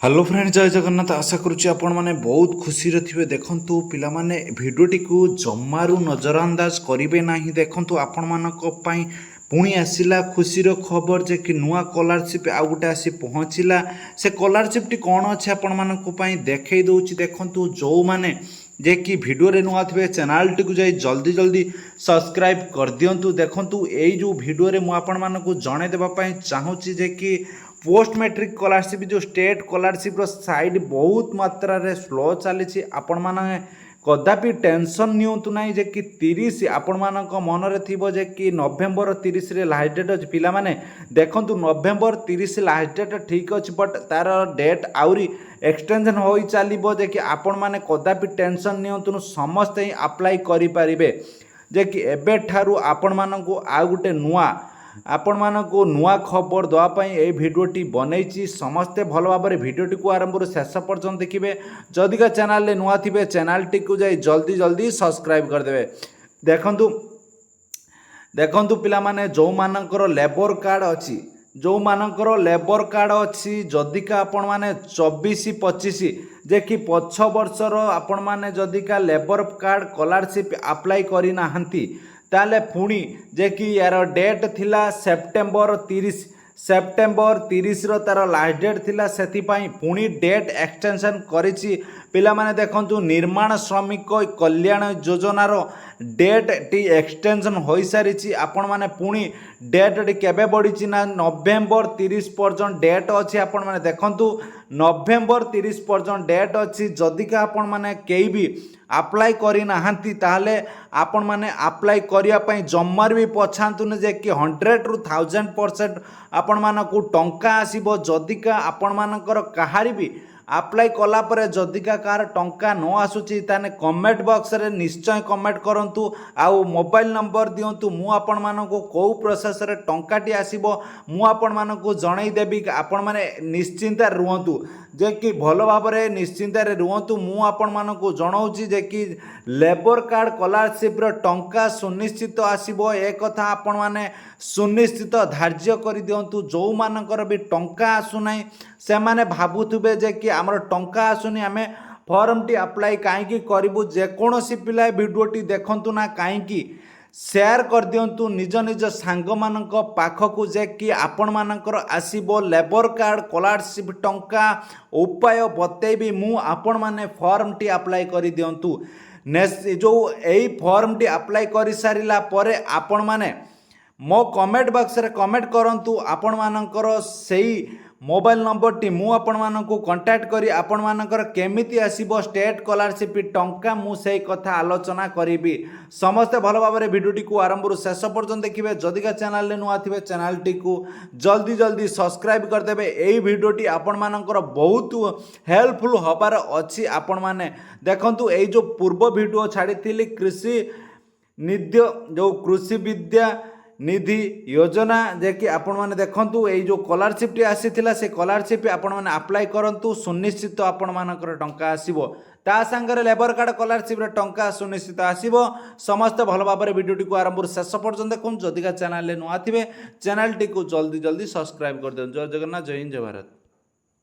Hello friend जय जगन्नाथ आशा करुच्ची आपण मैंने बहुत खुशी थे देखु पिला माने भिडियोटी को जमारू नजरअंदाज करेंगे ना देखु आपण मानक पुणी आसला खुशीर खबर जे कि नुआ स्कॉलरशिप आउ गोटे आसी पहुँचला से स्कॉलरशिप टी कौन अच्छे आपण मानक देखई दूची देखु जो मैंने जे कि वीडियो रे नुआ थे चैनल टी को जाई जल्दी जल्दी सब्सक्राइब कर दिंतु देखु यही जो वीडियो रे मुझे जड़े देवाई चाहूँगी जे कि पोस्ट मैट्रिक स्कॉलरशिप जो स्टेट स्कॉलरशिप साइड बहुत मात्रा रे स्लो चली आपण माने कदापि टेंशन नियंतु नहीं जे कि 30 आपण मानक मन रे थिबो जे कि नवेम्बर 30 रे लास्ट डेट अछि पिला माने देखंतु नवेम्बर 30 लास्ट डेट ठीक अछि बट तार डेट आउरी एक्सटेंशन होई चलिबो जे कि आपण माने कदापि टेंशन नियंतु समस्त ही अप्लाई करि परिबे जे कि एबे ठारू आपण मानक आ गुटे नुआ आपण मानक नुआ खबर देवाई ये भिडटी बनई समस्ते भल भाव में भिडटी को आरंभ शेष पर्यटन देखिए जदि का चैनल रे नुआ थे चैनल टी को जाई जल्दी जल्दी सब्सक्राइब करदे देखंतु देखंतु पिला माने जो मानकर लेबर कार्ड अच्छी जो मानकर लेबर कार्ड अच्छी जदिका आपण माने 24-25 जे कि पछ वर्षर आपण माने जदिका लेबर कार्ड स्कॉलरशिप अप्लाई करी नाहंती ताले पुणी जे कि यार डेट थिला सेप्टेम्बर 30 रो तार लास्ट डेट थिला सेति पई पुणी डेट एक्सटेंशन करिछि पिला माने देखंतु निर्माण श्रमिक कल्याण योजना रो डेट टी एक्सटेंशन होई सारिछि आपण माने पुणी डेट टी केबे बढ़िछि ना नवेम्बर 30 पर्यंत डेट अछि आपण माने देखंतु नवेम्बर 30 पर्यंत डेट अछि जदिका आपण माने केई भी अप्लाई करी नाहंती ताहले आपण माने अप्लाई करिया पई जम्मार भी पछांतुन जे कि 100 रु 1000% आपण मानकु टंका आसीबो जदिका आपण मानकर कहारी भी अप्लाई कला परे जदिका कार टंका न आसुची ताने कमेंट बॉक्स रे निश्चय कमेंट करंतु आउ मोबाइल नंबर दियंतु मु आपण मानको को प्रोसेस रे टंकाटी आसीबो मु आपण मानको जणाई देबी आपण माने निश्चिंता रुहंतु जे कि भल भाव में निश्चिंत रुहतु मु आपण मानक जनाऊँगी जे कि लेबर कार्ड स्कॉलरशिप टंका सुनिश्चित आसीबो ए कथा आपण माने सुनिश्चित धार्य कर दिंतु जो मानकर भी टंका आसुना से माने भावुवे जे कि आमर टंका आसुनी आमे फॉर्म टी अप्लाई कहीं करूँ जेकोसी पिला वीडियोटी देखंतु ना कहीं शेयर कर दिंतु निज निज सांग मानक पाखकु जे कि आपण मानकर आसीबो लेबर कार्ड स्कॉलरशिप टंका उपाय बतेबी मु आपण माने फॉर्म टी अप्लाई कर दिंतु जो यही फॉर्म टी अप्लाई कर सारिला परे आपण माने मो कमेंट बॉक्स रे कमेंट करंतु आपण मानकर सेही मोबाइल नंबर टी मु आपण मानकु कांटेक्ट करी आपण मानकर केमिति आसीबो स्टेट स्कॉलरशिप टंका मु सेही कथा आलोचना करिबी समस्त भल भाव में भिडियोटी को आरंभ शेष पर्यंत देखिए जदिका चैनल रे नुआ थिबे चैनल टी को जल्दी जल्दी सब्सक्राइब करदेबे एई भिडियोटी आपण मानकर बहुत हेल्पफुल होबार अछि आपण माने देखंतु एई जो पूर्व भिडियो छाड़ी कृषि निध्य जो कृषि विद्या निधि योजना जे कि आपण माने देखंतु एई जो स्कॉलरशिप टी आसीथिला से स्कॉलरशिप आपण माने अप्लाई करंतु सुनिश्चित आपण मानकर टंका आसीबो ता संगे लेबर कार्ड स्कॉलरशिप रे टंका सुनिश्चित आसीबो समस्त भल भाव में वीडियोटी को आरंभ शेष पर्यंत देखुन जदिका चैनल रे नुआ थिबे चैनल टी को जल्दी जल्दी सब्सक्राइब कर दियौ जय जगन्नाथ जय हिंद जय भारत।